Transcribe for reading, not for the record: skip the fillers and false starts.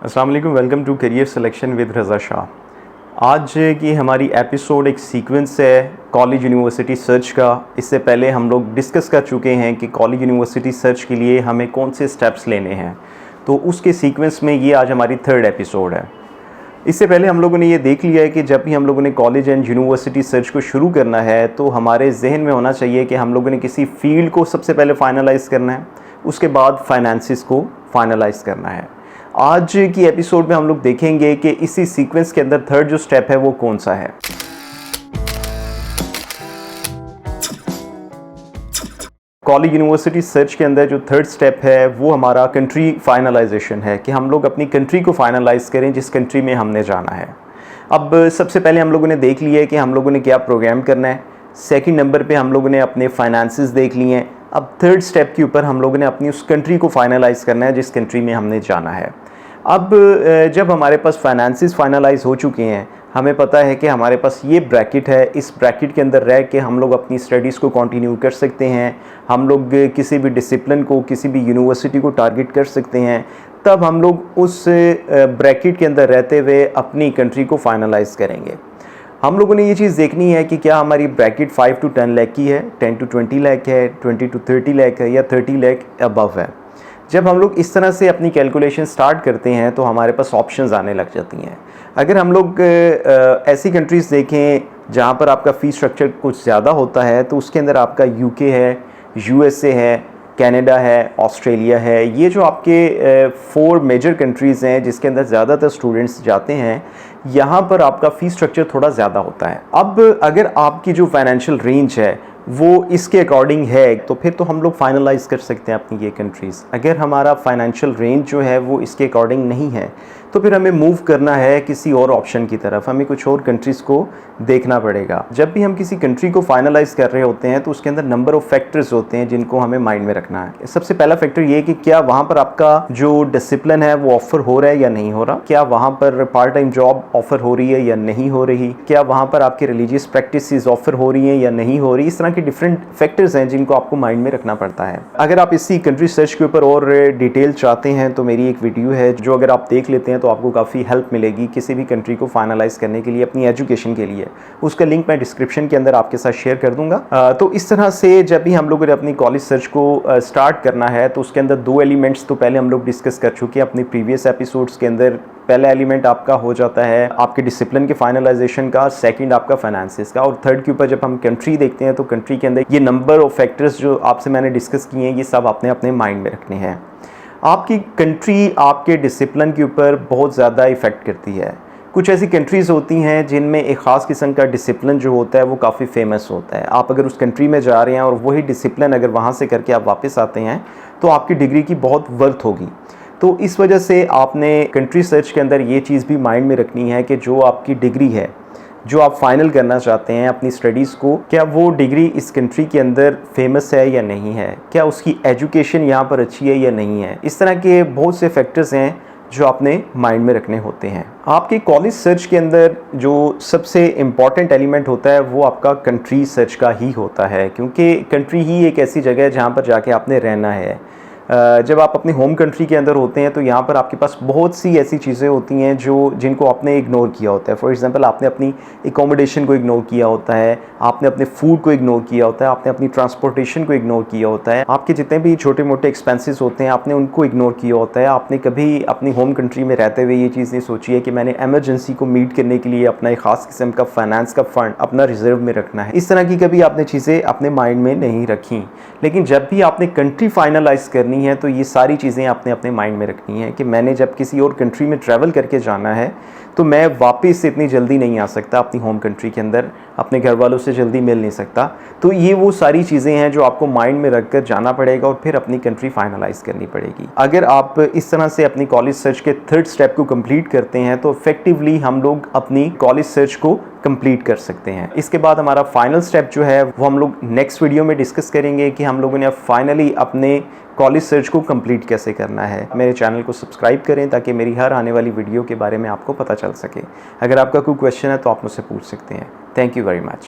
अस्सलाम वालेकुम, welcome to career selection with Raza Shah. आज की हमारी एपिसोड एक सीक्वेंस है कॉलेज यूनिवर्सिटी सर्च का। इससे पहले हम लोग डिस्कस कर चुके हैं कि कॉलेज यूनिवर्सिटी सर्च के लिए हमें कौन से स्टेप्स लेने हैं, तो उसके सीक्वेंस में ये आज हमारी थर्ड एपिसोड है। इससे पहले हम लोगों ने ये देख लिया है कि जब भी हम लोगों ने कॉलेज एंड यूनिवर्सिटी सर्च को शुरू करना है तो हमारे जहन में होना चाहिए कि हम लोगों ने किसी फील्ड को सबसे पहले फाइनलाइज़ करना है, उसके बाद फाइनेंसिस को फाइनलाइज़ करना है। आज की एपिसोड में हम लोग देखेंगे कि इसी सीक्वेंस के अंदर थर्ड जो स्टेप है वो कौन सा है। कॉलेज यूनिवर्सिटी सर्च के अंदर जो थर्ड स्टेप है वो हमारा कंट्री फाइनलाइजेशन है कि हम लोग अपनी कंट्री को फाइनलाइज करें जिस कंट्री में हमने जाना है। अब सबसे पहले हम लोगों ने देख लिया है कि हम लोगों ने क्या प्रोग्राम करना है। सेकंड नंबर पे हम लोगों ने अपने फाइनेंसेस देख लिए हैं। अब थर्ड स्टेप के ऊपर हम लोगों ने अपनी उस कंट्री को फाइनलाइज करना है जिस कंट्री में हमने जाना है। अब जब हमारे पास फाइनेंसेस फाइनलाइज हो चुके हैं, हमें पता है कि हमारे पास ये ब्रैकेट है, इस ब्रैकेट के अंदर रह के हम लोग अपनी स्टडीज़ को कंटिन्यू कर सकते हैं, हम लोग किसी भी डिसिप्लिन को, किसी भी यूनिवर्सिटी को टारगेट कर सकते हैं। तब हम लोग उस ब्रैकेट के अंदर रहते हुए अपनी कंट्री को फाइनलाइज करेंगे। हम लोगों ने ये चीज़ देखनी है कि क्या हमारी ब्रैकेट 5 to 10 लाख की है, 10 to 20 लाख है, 20 to 30 लाख है या 30 लाख अबव है। जब हम लोग इस तरह से अपनी कैलकुलेशन स्टार्ट करते हैं तो हमारे पास ऑप्शंस आने लग जाती हैं। अगर हम लोग ऐसी कंट्रीज़ देखें जहाँ पर आपका फ़ी स्ट्रक्चर कुछ ज़्यादा होता है तो उसके अंदर आपका यूके है, यूएसए है, कनाडा है, ऑस्ट्रेलिया है। ये जो आपके 4 मेजर कंट्रीज़ हैं जिसके अंदर ज़्यादातर स्टूडेंट्स जाते हैं, यहाँ पर आपका फ़ी स्ट्रक्चर थोड़ा ज़्यादा होता है। अब अगर आपकी जो फाइनेंशियल रेंज है वो इसके अकॉर्डिंग है तो फिर तो हम लोग फाइनलाइज़ कर सकते हैं अपनी ये कंट्रीज़। अगर हमारा फाइनेंशियल रेंज जो है वो इसके अकॉर्डिंग नहीं है तो फिर हमें मूव करना है किसी और ऑप्शन की तरफ, हमें कुछ और कंट्रीज़ को देखना पड़ेगा। जब भी हम किसी कंट्री को फाइनलाइज़ कर रहे होते हैं तो उसके अंदर नंबर ऑफ़ फैक्टर्स होते हैं जिनको हमें माइंड में रखना है। सबसे पहला फैक्टर ये है कि क्या वहाँ पर आपका जो डिसिप्लिन है वो ऑफ़र हो रहा है या नहीं हो रहा, क्या वहाँ पर पार्ट टाइम जॉब ऑफ़र हो रही है या नहीं हो रही, क्या वहाँ पर आपकी रिलीजियस प्रैक्टिसेस ऑफ़र हो रही हैं या नहीं हो रही। इस तरह के डिफरेंट फैक्टर्स हैं जिनको आपको माइंड में रखना पड़ता है। अगर आप इसी कंट्री सर्च के ऊपर और डिटेल चाहते हैं तो मेरी एक वीडियो है जो अगर आप देख लेते हैं तो आपको काफ़ी हेल्प मिलेगी किसी भी कंट्री को फाइनलाइज करने के लिए, अपनी एजुकेशन के लिए। उसका लिंक मैं डिस्क्रिप्शन के अंदर आपके साथ शेयर कर दूंगा। तो इस तरह से जब भी हम लोगों ने अपनी कॉलेज सर्च को स्टार्ट करना है तो उसके अंदर 2 एलिमेंट्स तो पहले हम लोग डिस्कस कर चुके हैं अपनी प्रीवियस एपिसोड्स के अंदर। पहला एलिमेंट आपका हो जाता है आपके डिसिप्लिन के फाइनलाइजेशन का, सेकंड आपका फाइनेंसेस का, और थर्ड के ऊपर जब हम कंट्री देखते हैं तो कंट्री के अंदर ये नंबर ऑफ फैक्टर्स जो आपसे मैंने डिस्कस किए हैं ये सब आपने अपने माइंड में रखने हैं। आपकी कंट्री आपके डिसिप्लिन के ऊपर बहुत ज़्यादा इफ़ेक्ट करती है। कुछ ऐसी कंट्रीज़ होती हैं जिनमें एक ख़ास किस्म का डिसिप्लिन जो होता है वो काफ़ी फेमस होता है। आप अगर उस कंट्री में जा रहे हैं और वही डिसिप्लिन अगर वहाँ से करके आप वापस आते हैं तो आपकी डिग्री की बहुत वर्थ होगी। तो इस वजह से आपने कंट्री सर्च के अंदर ये चीज़ भी माइंड में रखनी है कि जो आपकी डिग्री है, जो आप फाइनल करना चाहते हैं अपनी स्टडीज़ को, क्या वो डिग्री इस कंट्री के अंदर फेमस है या नहीं है, क्या उसकी एजुकेशन यहाँ पर अच्छी है या नहीं है। इस तरह के बहुत से फैक्टर्स हैं जो आपने माइंड में रखने होते हैं। आपके कॉलेज सर्च के अंदर जो सबसे इम्पॉर्टेंट एलिमेंट होता है वो आपका कंट्री सर्च का ही होता है, क्योंकि कंट्री ही एक ऐसी जगह है जहाँ पर जाके आपने रहना है। जब आप अपनी होम कंट्री के अंदर होते हैं तो यहाँ पर आपके पास बहुत सी ऐसी चीज़ें होती हैं जिनको आपने इग्नोर किया होता है। फॉर एग्जांपल आपने अपनी एकोमोडेशन को इग्नोर किया होता है, आपने अपने फूड को इग्नोर किया होता है, आपने अपनी ट्रांसपोर्टेशन को इग्नोर किया होता है, आपके जितने भी छोटे मोटे एक्सपेंसेस होते हैं आपने उनको इग्नोर किया होता है। आपने कभी अपनी होम कंट्री में रहते हुए ये चीज़ नहीं सोची है कि मैंने एमरजेंसी को मीट करने के लिए अपना एक ख़ास किस्म का फाइनेंस का फ़ंड अपना रिजर्व में रखना है। इस तरह की कभी आपने चीज़ें अपने माइंड में नहीं रखी। लेकिन जब भी आपने कंट्री फाइनलाइज करनी है तो ये सारी चीज़ें आपने अपने माइंड में रखनी है कि मैंने जब किसी और कंट्री में ट्रैवल करके जाना है तो मैं वापस से इतनी जल्दी नहीं आ सकता अपनी होम कंट्री के अंदर, अपने घर वालों से जल्दी मिल नहीं सकता। तो ये वो सारी चीज़ें हैं जो आपको माइंड में रख कर जाना पड़ेगा और फिर अपनी कंट्री फाइनलाइज करनी पड़ेगी। अगर आप इस तरह से अपनी कॉलेज सर्च के थर्ड स्टेप को कंप्लीट करते हैं तो इफेक्टिवली हम लोग अपनी कॉलेज सर्च को कंप्लीट कर सकते हैं। इसके बाद हमारा फाइनल स्टेप जो है वो हम लोग नेक्स्ट वीडियो में डिस्कस करेंगे कि हम लोगों ने अब फाइनली अपने कॉलेज सर्च को कंप्लीट कैसे करना है। मेरे चैनल को सब्सक्राइब करें ताकि मेरी हर आने वाली वीडियो के बारे में आपको पता चल सके। अगर आपका कोई क्वेश्चन है तो आप मुझसे पूछ सकते हैं। Thank you very much.